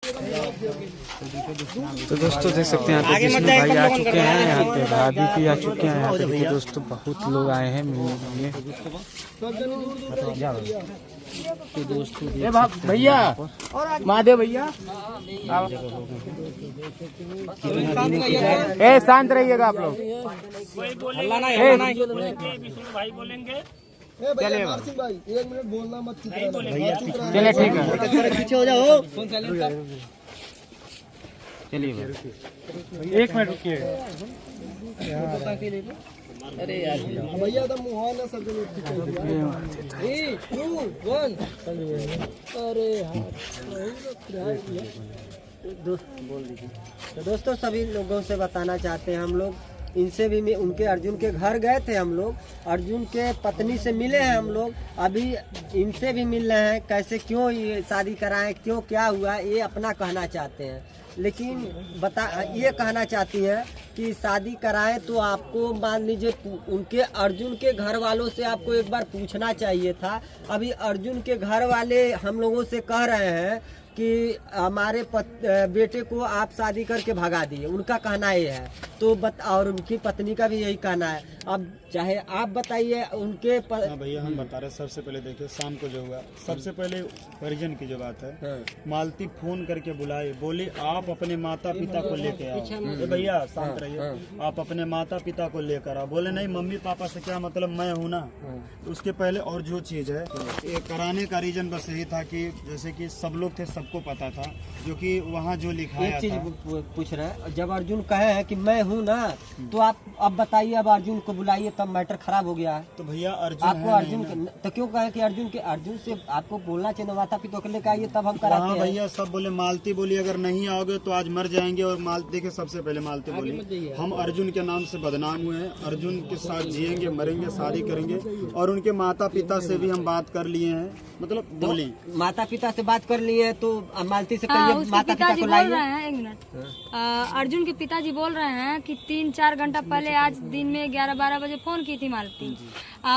तो दोस्तों देख सकते हैं यहाँ पे विष्णु भाई आ चुके हैं, यहाँ पे भाभी भी आ चुके हैं। यहाँ पे देखिए दोस्तों बहुत लोग आए हैं मिलने के लिए। तो दोस्तों भैया महादेव भैया शांत रहिएगा आप लोग। भाई बोलेंगे चलिए भाई 1 मिनट बोलना मत, चुप रहना। चलिए ठीक है, पीछे हो जाओ। चलिए 1 मिनट रुकिए। अरे यार भैया तो मुँह ना सब 3 2 1। अरे तो दोस्तों सभी लोगों से बताना चाहते हैं, हम लोग इनसे भी उनके अर्जुन के घर गए थे। हम लोग अर्जुन के पत्नी से मिले हैं। हम लोग अभी इनसे भी मिल रहे हैं, कैसे क्यों ये शादी कराएं, क्यों क्या हुआ ये अपना कहना चाहते हैं। लेकिन ये कहना चाहती है कि शादी कराएं तो आपको मान लीजिए उनके अर्जुन के घर वालों से आपको एक बार पूछना चाहिए था। अभी अर्जुन के घर वाले हम लोगों से कह रहे हैं कि हमारे बेटे को आप शादी करके भगा दिए, उनका कहना ये है। तो और उनकी पत्नी का भी यही कहना है। अब चाहे आप बताइए उनके भैया हम बता रहे। सबसे पहले देखिए शाम को जो हुआ, सबसे पहले परिजन की जो बात है, मालती फोन करके बुलाई, बोली आप अपने माता पिता को लेके आओ। भैया शांत रहिए, आप अपने माता पिता को लेकर आओ। बोले नहीं मम्मी पापा से क्या मतलब, मैं हूँ ना। उसके पहले और जो चीज है ये कराने का रीजन बस यही था कि जैसे कि सब लोग थे, सबको पता था, जो कि वहाँ जो लिखाया एक चीज पूछ रहे हैं, जब अर्जुन कहे हैं कि मैं हूँ ना, तो आप अब बताइए, अब अर्जुन को बुलाइए, तब मैटर खराब हो गया है। तो भैया अर्जुन आपको अर्जुन तो क्यों कहे कि अर्जुन से आपको बोलना चाहिए, माता पिता को लेकर आइए तब हम कराते हैं। भैया सब बोले, मालती बोली अगर नहीं आओगे तो आज मर जाएंगे। और मालती देखिए सबसे पहले मालती बोली हम अर्जुन के नाम से बदनाम हुए हैं, अर्जुन के साथ जिएंगे मरेंगे शादी करेंगे। और उनके माता पिता से भी हम बात कर लिए हैं, मतलब बोली माता पिता से बात कर लिए तो मालती से कहिए माता पिता को लाइए। 1 मिनट, अर्जुन के पिताजी बोल रहे हैं कि 3-4 घंटा पहले आज दिन में 11-12 बजे फोन की थी मालती।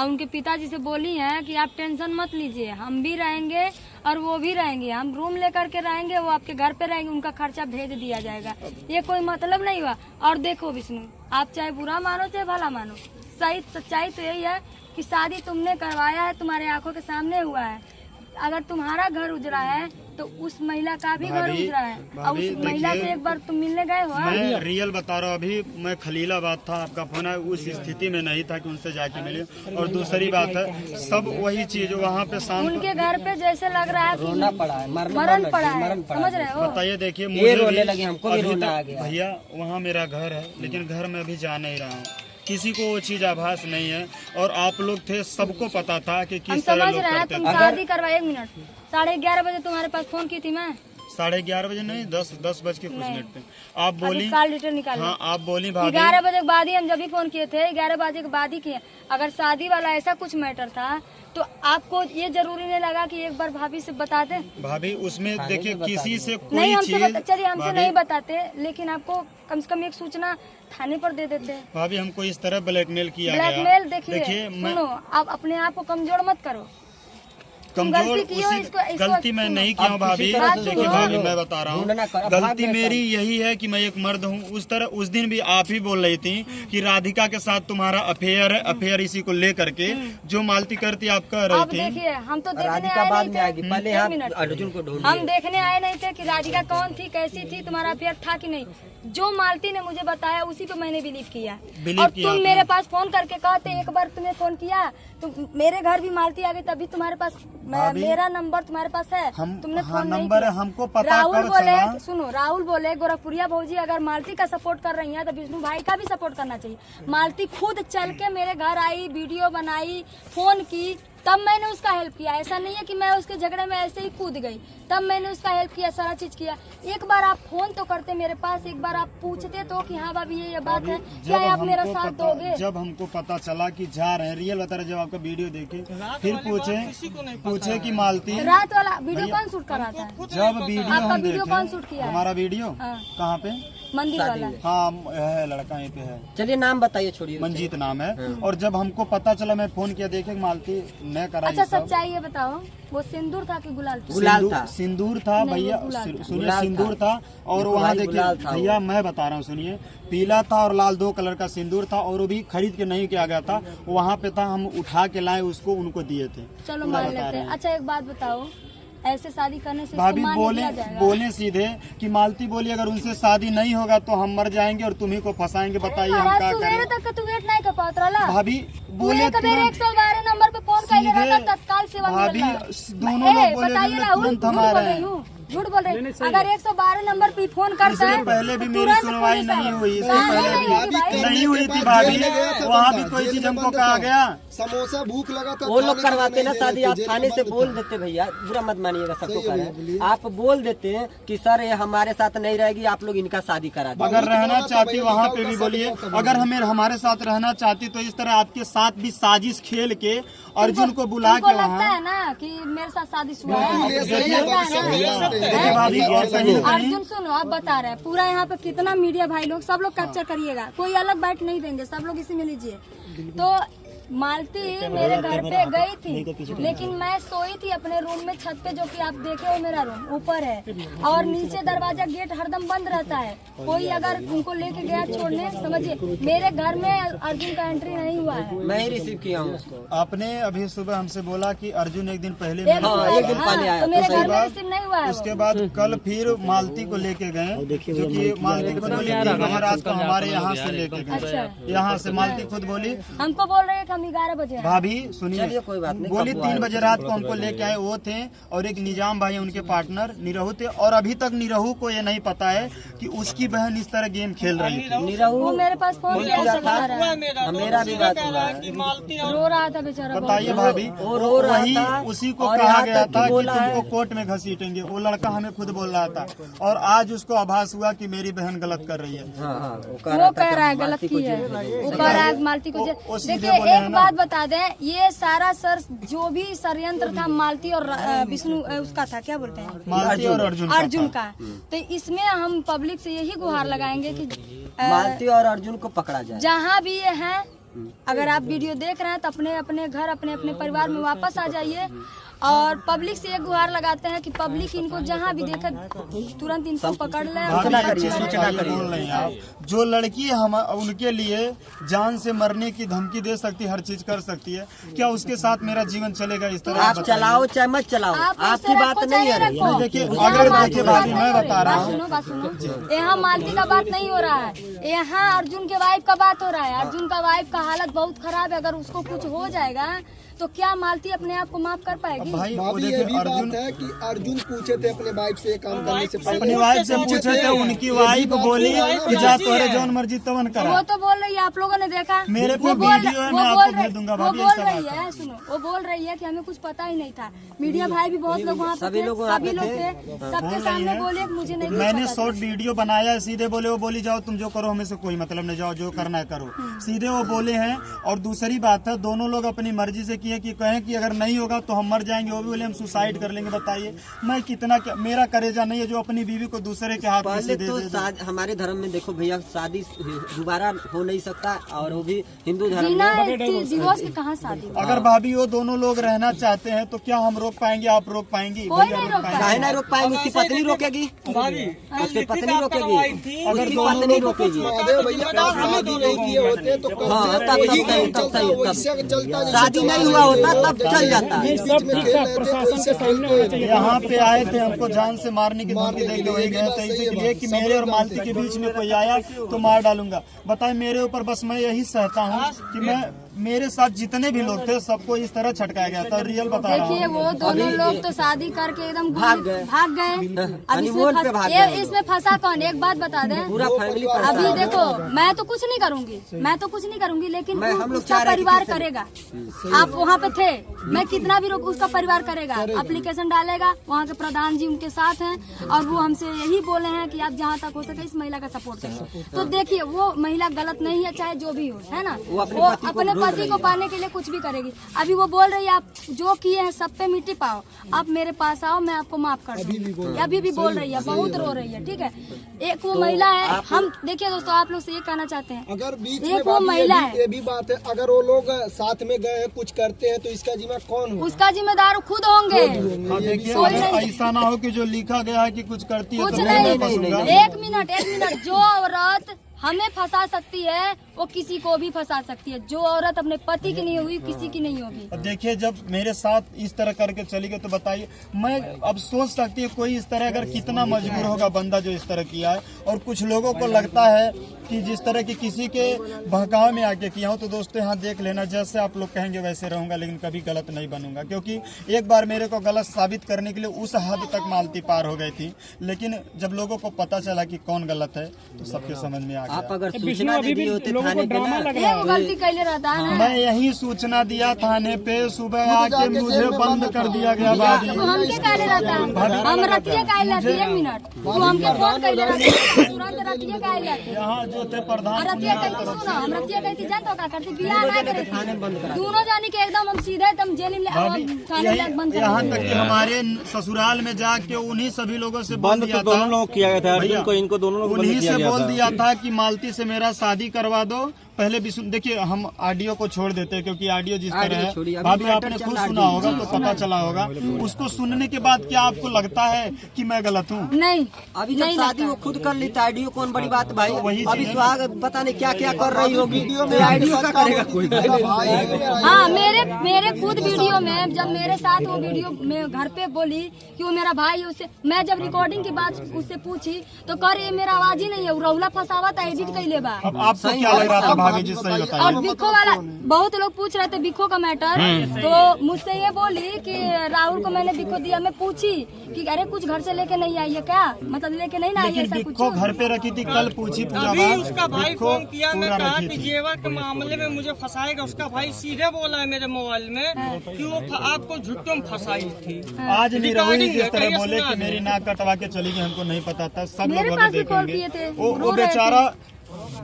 उनके पिताजी से बोली हैं कि आप टेंशन मत लीजिए, हम भी रहेंगे और वो भी रहेंगे, हम रूम लेकर के रहेंगे, वो आपके घर पे रहेंगे, उनका खर्चा भेज दिया जाएगा। ये कोई मतलब नहीं हुआ। और देखो विष्णु, आप चाहे बुरा मानो चाहे भला मानो, सही सच्चाई तो यही है कि शादी तुमने करवाया है, तुम्हारे आंखों के सामने हुआ है। अगर तुम्हारा घर उजरा है तो उस महिला का भी घर उजरा है। और उस महिला से एक बार तुम मिलने गए हो? मैं रियल बता रहा हूँ, अभी मैं खलीलाबाद था, आपका फोन है, उस स्थिति में नहीं था कि उनसे जाके मिले। और दूसरी बात है सब वही चीज वहाँ पे शाम उनके घर पे जैसे लग रहा है कि रोना पड़ा है, मरण पड़ा है, समझ रहे हो? बताइए देखिए मुझे रोने लगे, हमको भी रोना आ गया। भैया वहाँ मेरा घर है, लेकिन घर में अभी जा नहीं रहा हूँ, किसी को वो चीज आभास नहीं है। और आप लोग थे, सबको पता था कि किस तरह लोग करते थे। तुम शादी करवाए 1 मिनट, 11:30 बजे तुम्हारे पास फोन की थी मैं। 11:30 बजे नहीं, 10 बज के कुछ मिनट पे आप बोली। कॉल डिटेल निकाल। हाँ आप बोली भाभी 11 बजे के बाद ही हम जब भी फोन किए थे, 11 बजे के बाद ही किए। अगर शादी वाला ऐसा कुछ मैटर था तो आपको ये जरूरी नहीं लगा कि एक बार भाभी से बता दे? भाभी उसमें देखिए किसी से कोई नहीं चीज चलिए हमसे नहीं बताते, लेकिन आपको कम से कम एक सूचना थाने पर दे देते। भाभी हमको इस तरह ब्लैकमेल किया गया। ब्लैकमेल देखिए सुनो, आप अपने आप को कमजोर मत करो। कमजोर गलती मैं नहीं किया हूँ भाभी। देखिए भाभी मैं बता रहा हूँ, गलती मेरी यही है कि मैं एक मर्द हूँ। उस तरह उस दिन भी आप ही बोल रही थी कि राधिका के साथ तुम्हारा अफेयर है, अफेयर इसी को लेकर के जो मालती करती आप कह रही थी। देखिए हम तो राधिका बाद में आएगी, पहले अर्जुन को ढूंढिए। हम देखने आए नहीं थे कि राधिका कौन थी, कैसी थी, तुम्हारा अफेयर था कि नहीं। जो मालती ने मुझे बताया उसी पे मैंने बिलीव किया। और तुम मेरे पास फोन करके कहते, एक बार तुम्हें फोन किया तो मेरे घर भी मालती आ गई, तभी तुम्हारे पास मेरा नंबर तुम्हारे पास है, तुमने फोन नहीं किया। हमको पता राहुल बोले, सुनो राहुल बोले गोरखपुरिया भौजी अगर मालती का सपोर्ट कर रही है तो विष्णु भाई का भी सपोर्ट करना चाहिए। मालती खुद चल के मेरे घर आई, वीडियो बनाई, फोन की, तब मैंने उसका हेल्प किया। ऐसा नहीं है कि मैं उसके झगड़े में ऐसे ही कूद गई, तब मैंने उसका हेल्प किया, सारा चीज किया। एक बार आप फोन तो करते मेरे पास, एक बार आप पूछते तो कि हाँ भाभी ये बात है, क्या आप मेरा साथ दोगे? जब हमको पता चला कि जा रहे हैं, रियल बता रहे, जब आपका वीडियो देखे फिर पूछे कि मालती रात वाला वीडियो कौन शूट कर रहा था? जब वीडियो आपका वीडियो कौन शूट किया? हमारा वीडियो कहाँ पे? मंदिर शादी वाला। में। हाँ है, लड़का यहीं पे है, चलिए नाम बताइए, छोड़िए। मंजीत नाम है। और जब हमको पता चला, मैं फोन किया, देखे मालती न करा। अच्छा सच्चाई ये बताओ, वो सिंदूर था कि गुलाल था? गुलाल था। सिंदूर था नहीं, भैया, वो गुलाल था। सुनिए, गुलाल सिंदूर था। था। और वहाँ भाई देखिए गुलाल था भैया, मैं बता रहा हूँ, सुनिए, पीला था और लाल 2 कलर का सिंदूर था। और वो भी खरीद के नहीं किया गया था, वहाँ पे था, हम उठा के लाए उसको, उनको दिए थे। चलो पूरा मान बता लेते रहे हैं। हैं। अच्छा एक बात बताओ, ऐसे शादी करने से भाभी इसको मान बोले लिया जाएगा? बोले सीधे कि मालती बोली अगर उनसे शादी नहीं होगा तो हम मर जाएंगे और तुम्ही को फंसाएंगे, बताइए हम क्या सुबह करें। तक तू वेट नहीं कर पात रहा। भाभी बोले कबीर 112 नंबर पे फोन कर रहा था, तत्काल सेवा मिल भाभी रहा। दोनों लोग बोले बताइए थे, राहुल, तुरंत हम आ रहे हैं। झूठ बोल रहे हैं। अगर 112 नंबर पे फोन करता इससे है पहले भी तो मेरी तुरंत सुनवाई पुलिस नहीं आए। हुई, इससे कहाँ पहले नहीं हुई थी भाई? नहीं हुई थी भाभी, वहाँ भी कोई चीज हमको कहा गया। समोसा भूख लगा था, वो लोग खाने करवाते ना नहीं शादी, दे आप रहे थे, थाने से जेल बोल में देते भैया, बुरा मत मानिएगा, सबको सही है कह भैया, रहे बोलिए। हैं। आप बोल देते हैं कि सर ये हमारे साथ नहीं रहेगी, आप लोग इनका शादी करा दो। अगर रहना बोला था चाहती भैया, वहाँ लिखा पे होगा भी सब बोलिए, लिखा होगा। अगर हमारे साथ रहना चाहती तो इस तरह आपके साथ भी साजिश खेल के अर्जुन को बुला तुमको के लगता वहाँ है ना कि मेरे साथ शादी हुआ है? बिल्कुल ये सही है, बाकी सब भैया आते हैं। देखिए भाभी, और कहीं न कहीं अर्जुन सुनो, आप बता रहे हैं पूरा यहाँ पे कितना मीडिया भाई लोग सब लोग कैप्चर करिएगा, कोई अलग बाइट नहीं देंगे, सब लोग इसी में लीजिए। तो मालती मेरे घर पे गई थी, लेकिन मैं सोई थी अपने रूम में छत पे, जो कि आप देखे हो मेरा रूम ऊपर है, और नीचे दरवाजा गेट हरदम बंद रहता है। कोई अगर उनको लेके गया छोड़ने, समझिए मेरे घर में अर्जुन का एंट्री नहीं हुआ है। मैं ही रिसीव किया हूँ उसको। आपने अभी सुबह हमसे बोला कि अर्जुन एक दिन पहले एक मिला। हाँ, एक दिन पहले आया, तो मेरे तो घर सही में बात। रिसीव नहीं हुआ है उसके वो। बाद कल फिर मालती को लेके गए, जो कि मालती खुद बोली 3 बजे रात को हमारे यहाँ से लेके गए। अच्छा, यहाँ से मालती खुद बोली, हमको बोल रहे हैं कि हम 11 बजे आए। भाभी सुनिए, चलिए कोई बात नहीं, बोली कब 3 आए? बजे रात को हमको लेके आए, वो थे। और एक निजाम भाई है, उनके पार्टनर निरहू थे। और अभी तक निरहू को ये नहीं पता है कि उसकी बहन इस तरह गेम खेल रही थी। निरहू वो मेरे पास फोन किया किया था, था? बता रहा है। मेरा भी बात हुआ है। रो रहा था बेचारा बहुत। बताइए भाभी, वो रो रहा वही था उसी को और कहा यहाँ गया तक था कि कि बोला है। तुमको कोर्ट में घसीटेंगे। वो लड़का हमें खुद बोल रहा था, और आज उसको आभास हुआ कि मेरी बहन गलत कर रही है। हाँ हाँ, वो वो कह रहा कह रहा है कि गलत मालती को की है, जेल में वो कह रहा है मालती को वो सीधे देखिए बोले हैं एक ना। बात बता दें, ये सारा सर जो भी षड्यंत्र था मालती और विष्णु उसका था, क्या बोलते हैं, मालती और अर्जुन अर्जुन था। का। तो इसमें हम पब्लिक से यही गुहार लगाएंगे कि मालती और अर्जुन को पकड़ा जाए। जहाँ भी ये हैं, अगर आप वीडियो देख रहे हैं तो अपने अपने घर, अपने अपने परिवार में वापस आ जाइए। और पब्लिक से एक गुहार लगाते हैं कि पब्लिक इनको जहाँ भी देखे तुरंत इनको पकड़ ले। सूचना करिए, सूचना करिए। बोल रहे हैं आप, जो लड़की हम उनके लिए जान से मरने की धमकी दे सकती है, हर चीज कर सकती है, क्या उसके साथ मेरा जीवन चलेगा इस तरह? आप चलाओ चाहे मत चलाओ, आपकी बात नहीं है। नहीं, देखिए, अगर देखिए भाभी, मैं बता रहा हूँ, बात सुनो, यहाँ मालती का बात नहीं हो रहा है, यहाँ अर्जुन के वाइफ का बात हो रहा है। अर्जुन का वाइफ का हालत बहुत खराब है, अगर उसको कुछ हो जाएगा तो क्या मालती अपने आप को माफ कर पाएगी? भाई वो भाभी ये देखिए, भी अर्जुन बात है कि अर्जुन पूछे थे अपने वाइफ से काम करने से पहले। अपनी वाइफ से पूछे थे, उनकी वाइफ बोली कि जा तोरे जौन मर्जी तवन वो करा। तो बोल रही है, आप लोगों ने देखा, मेरे पे वो बोल वीडियो है, वो मैं बोल आपको रही- भेज दूंगा वो भाभी, बोल ऐसा रही बात है, सुनो, वो बोल रही है कि हमें कुछ पता ही नहीं था। मीडिया भाई भी बहुत लोग वहाँ पे सभी थे, लोग वहाँ सभी पे लोग थे। थे, सबके सामने बोले कि मुझे नहीं कुछ मैंने पता था। शॉर्ट वीडियो बनाया है, सीधे बोले, वो बोली जाओ तुम जो करो, हमें से कोई मतलब नहीं, जाओ जो करना है करो, सीधे वो बोले हैं। और दूसरी बात है, दोनों लोग अपनी मर्जी से किए कि कहें कि अगर नहीं होगा तो हम मर जाएंगे, वो भी बोले हम सुसाइड कर लेंगे। बताइए मैं कितना, मेरा करेजा नहीं है जो अपनी बीवी को दूसरे के हाथ में पहले दे तो दे। हमारे धर्म में देखो भैया, शादी दोबारा हो नहीं सकता, और वो भी हिंदू धर्म बिना में। डिवोर्स के कहाँ शादी होगी? अगर भाभी वो दोनों लोग रहना चाहते हैं तो क्या हम रोक पाएंगे? आप रोक पाएंगी? कोई भैया नहीं रोक रोक पाएंगे? काहे नहीं रोक पाएंगे? उसकी पत्नी रोकेगी, उसकी पत्नी रोकेगी, उसकी पत्नी रोकेगी। महादेव भैया का शादी नहीं किए होते तो कब हाँ, से तब वही सही, गेम तब चलता, सही, वैसे तब चलता जैसे शादी चलता नहीं हुआ होता तब जैसे चल जाता। बीच में खेल रहे थे तो इससे खेलते हैं। यहाँ पे आए थे, हमको जान से मारने की धमकी दे के वही गए थे, इसलिए कि मेरे और मालती के बीच में कोई आया तो मार डालूंगा। बताए मेरे ऊपर बस मैं यही सहता हूँ कि मैं, मेरे साथ जितने भी लोग थे सबको इस तरह छटकाया गया था। रियल बता रहा देखिए हूँ। वो दोनों लोग तो शादी करके एकदम भाग गए। अब हनीमून पे भाग ये गए। इसमें फंसा कौन? एक बात बता दें, पूरा फैमिली अभी देखो मैं तो कुछ नहीं करूंगी, मैं तो कुछ नहीं करूंगी, लेकिन हम लोग उसका चाह रहे हैं कि परिवार किसी- करेगा। आप वहाँ पे थे, मैं कितना भी रोक, उसका परिवार करेगा, एप्लीकेशन डालेगा, वहाँ के प्रधान जी उनके साथ हैं, और वो हमसे यही बोले हैं कि आप जहाँ तक हो सके इस महिला का सपोर्ट करें। तो देखिए वो महिला गलत नहीं है, चाहे जो भी हो, है ना, वो अपने वो पति को अपने रोज पति को पाने के लिए कुछ भी करेगी। अभी वो बोल रही है आप जो किए हैं सब पे मिट्टी पाओ, आप मेरे पास आओ, मैं आपको माफ कर दूँ। अभी भी बोल रही है, बहुत रो रही है। ठीक है, एक वो महिला है। हम देखिए दोस्तों, आप लोग से ये कहना चाहते हैं, अगर बीच एक वो महिला है, ये भी बात है, अगर वो लोग साथ में गए हैं कुछ करते हैं तो इसका जिम्मेदार कौन हो? उसका जिम्मेदार खुद होंगे। देखिए कोई अगर नहीं। ऐसा ना हो कि जो लिखा गया है कि कुछ करती है कुछ तो मैं नहीं, फंसूंगा। एक मिनट, जो औरत हमें फंसा सकती है वो किसी को भी फंसा सकती है। जो औरत अपने पति की नहीं हुई किसी की नहीं होगी। अब देखिए जब मेरे साथ इस तरह करके चली गई तो बताइए, मैं अब सोच सकती है कोई इस तरह अगर कितना मजबूर होगा बंदा जो इस तरह किया है। और कुछ लोगों को लगता है कि जिस तरह की किसी के बहकाव में आके किया हूँ, तो दोस्तों यहाँ देख लेना, जैसे आप लोग कहेंगे वैसे रहूंगा, लेकिन कभी गलत नहीं बनूंगा। क्योंकि एक बार मेरे को गलत साबित करने के लिए उस हद तक मालती पार हो गई थी, लेकिन जब लोगों को पता चला कि कौन गलत है तो सबके समझ में आ गया। आप अगर सूचना दे दी होती थाने पे ना, ये वो गलती कैले रहता है ना। मैं यही सूचना दिया थाने पे, सुबह आके मुझे बंद कर दिया गया बाद में। तो हमके कहले रहता है, हम रतिया कहले रहते। एक मिनट, तो हमके फोन कहले रहते, तुरंत रतिया कहले रहते। यहाँ जो थे प्रधान रतिया कहती सुनो, हम रतिया कहती जान तो का करती बियाह ना करे दोनों जानी के एकदम हम सीधे एकदम जेल में थाने में बंद कर यहाँ तक कि हमारे ससुराल में जाके उन्हीं सभी लोगों से बोल दिया था, दोनों लोग किया गया था, अर्जुन को इनको दोनों लोग उन्हीं से बोल दिया था कि मालती से मेरा शादी करवा दो। पहले भी देखिए हम ऑडियो को छोड़ देते हैं, क्योंकि ऑडियो जिस तरह है भाभी आपने खुद सुना होगा तो पता चला होगा। उसको सुनने के बाद क्या आपको लगता है कि मैं गलत हूँ? नहीं, अभी जब शादी वो खुद कर लेता है, आइडियो कौन बड़ी बात भाई। अभी सुहाग पता नहीं क्या क्या कर रही होगी, आइडियो का करेगा कोई। हाँ, मेरे खुद वीडियो में जब मेरे साथ वो वीडियो में घर पे बोली कि वो मेरा भाई है, उससे मैं जब रिकॉर्डिंग की बात उससे पूछी तो कर ये मेरा आवाज ही नहीं है, रौला फसावा था, एडिट कर ले बा। अब आपको क्या लग रहा था भाभी जी, सही और बताइए। बिखो वाला बहुत लोग पूछ रहे थे बिखो का मैटर, तो मुझसे ये बोली कि राहुल को मैंने बिखो दिया। मैं पूछी कि अरे कुछ घर से लेके नहीं आई है क्या, मतलब लेके नहीं ना आई है, लेकिन ऐसा कुछ। बिक्को घर पे रखी थी, कल पूछी पूरा अभी बात। उसका भाई बिक्को फोन किया, मैं पूरा कहा रखी कि थी। जेवर के मामले में मुझे फंसाएगा। उसका भाई सीधे बोला है मेरे मोबाइल में कि वो आपको झुट्टो में फंसाई थी। आज भी रोहिणी जिस तरह कहिए बोले सुना कि मेरी नाक कटवा के चली गई, हमको नहीं पता था। सब मेरे लोग पास अभी भी कॉल देखेंगे। किए थे, वो रो रहे बेचारा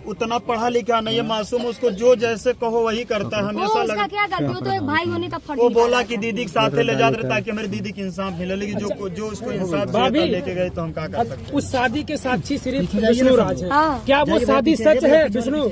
उतना पढ़ा लिखा नहीं है, मासूम, उसको जो जैसे कहो वही करता है। वो हमेशा उसका लगा क्या गलती, वो तो एक भाई होने का फर्ज वो निभाता बोला है। कि दीदी के साथ ले जाते रहे ताकि हमारी दीदी की इंसाफ मिले, लेकिन जो उसको इंसाफ भाभी, लेके गए तो हम क्या कर सकते। उस शादी के साक्षी सिर्फ विष्णु राज है। हाँ। क्या वो शादी सच है विष्णु?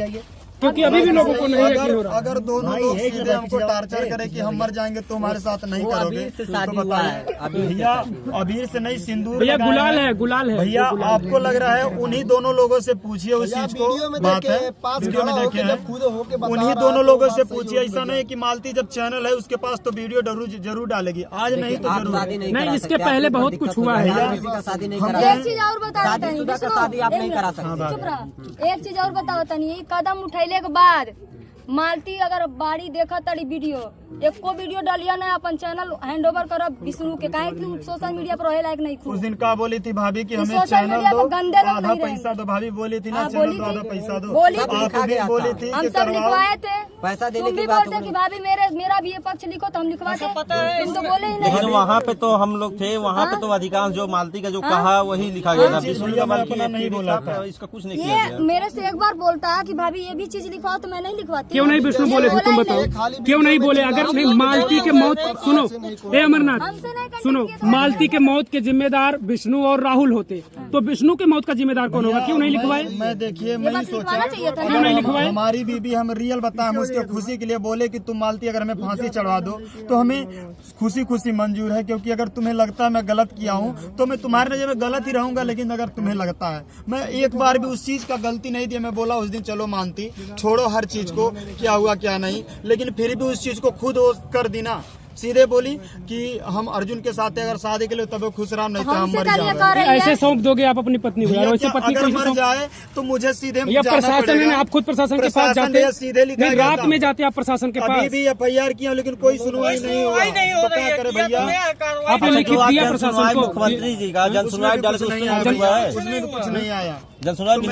क्योंकि अभी भी लोगों को नहीं यकीन हो रहा। अगर दोनों लोग सीधे हमको टार्चर करे कि हम मर जाएंगे तो हमारे साथ नहीं करोगे, अबीर से तो शादी हुआ है, बताइए भैया। अबीर से नहीं, सिंदूर भैया लगाया गुलाल है, गुलाल है भैया। आपको लग रहा है उन्हीं दोनों लोगों से पूछिए उस चीज को, वीडियो में बात है देखे, पास वीडियो में खड़ा देखे होके हैं, जब खुद होके बता उन्हीं रहा दोनों है, लोगों तो से बात सही पूछिए। होगी। ऐसा नहीं है कि मालती जब चैनल है उसके पास तो वीडियो जरूर डालेगी, आज नहीं तो आप जरूर। शादी नहीं नहीं, करा इसके सकते, पहले आपको बहुत दिक्कत कुछ हो हुआ है। जाएगी, आप किसी का शादी नहीं करा एक चीज और बता शादीशुदा का शादी आप नहीं करा सकते। चुप रहा। एक चीज और बताओ तनी, कदम उठैले के बाद मालती अगर बाड़ी देखा तड़ी वीडियो, एक को वीडियो डालिया ना अपन चैनल हैंड ओवर करब विष्णु के, काहे कि सोशल मीडिया पर रहे लायक नहीं उस खुद। दिन का बोली थी भाभी कि हमें सोशल चैनल मीडिया दो, पर गंदे लोग आधा नहीं पैसा दो। भाभी बोली थी ना हाँ, चैनल बोली दो, आधा थी। पैसा दो। बोली आप थी। भी बोली थी हम कि सब करवाओ। लिखवाए थे, पैसा देने तुम की भी बात बोलते हो कि गई। भाभी मेरा भी ये पक्ष लिखो तो हम लिखवाते। तुम तो बोले ही लेकिन नहीं। वहाँ पे तो हम लोग थे, वहाँ पे तो अधिकांश जो मालती का जो कहा वही लिखा गया था। विष्णु का बल्कि अपना नहीं बोला था। इसका कुछ नहीं किया ये गया। मेरे से एक बार बोलता कि भाभी ये भी चीज लिखवाओ, तो मैं नहीं लिखवाती। क्यों नहीं विष्णु बोले थे, तुम बताओ क्यों नहीं बोले? अगर नहीं मालती के मौत, सुनो ए अमरनाथ, हमसे नहीं करने सुनो, की तो मालती के मौत के जिम्मेदार विष्णु और राहुल होते, तो विष्णु के मौत का जिम्मेदार कौन होगा? क्यों नहीं लिखवाए? मैं देखिए मैं बस लिखवाना चाहिए था ना। क्यों नहीं लिखवाए? हमारी बीबी, हम रियल बताएं, हम उसके खुशी के लिए बोले कि तुम मालती अगर हमें फांसी चढ़वा दो तो हमें खुशी खुशी मंजूर है। क्योंकि अगर तुम्हें लगता है मैं गलत किया हूँ तो मैं तुम्हारे नजर में गलत ही रहूंगा, लेकिन अगर तुम्हें लगता है, मैं एक बार भी उस चीज का गलती नहीं दी। मैं बोला उस दिन चलो मानती, छोड़ो हर चीज को, क्या हुआ क्या नहीं, लेकिन फिर भी उस चीज को खुद कर दी ना। सीधे बोली कि हम अर्जुन के साथ अगर शादी के लिए तब खुश रहा, नहीं तो हम हमसे मर कर जाएंगे। कर रही है। ऐसे सौंप दोगे आप अपनी पत्नी को? यार वैसे पत्नी को अगर ऐसे मर सौंप, जाए तो मुझे सीधे भैया जाना प्रशासन है पड़ेगा। ना, आप खुद प्रशासन के पास प्रशासन जाते भैया सीधे लिखा नहीं, गया रात था। में जाते आप प्रशासन के अभी पास, भी FIR किया लेकिन कोई सुनवाई नहीं हुआ। नहीं हो तो रही क्या है, करे किया भैया? तो मैं कार्रवाई आपने लिखित दिया प्रशासन को? मुख्यमंत्री जी का जन उसमें सुनवाई भी डाल कुछ के नहीं उसमें आया हुआ है, उसमें भी कुछ नहीं आया। जन सुनवाई की नहीं।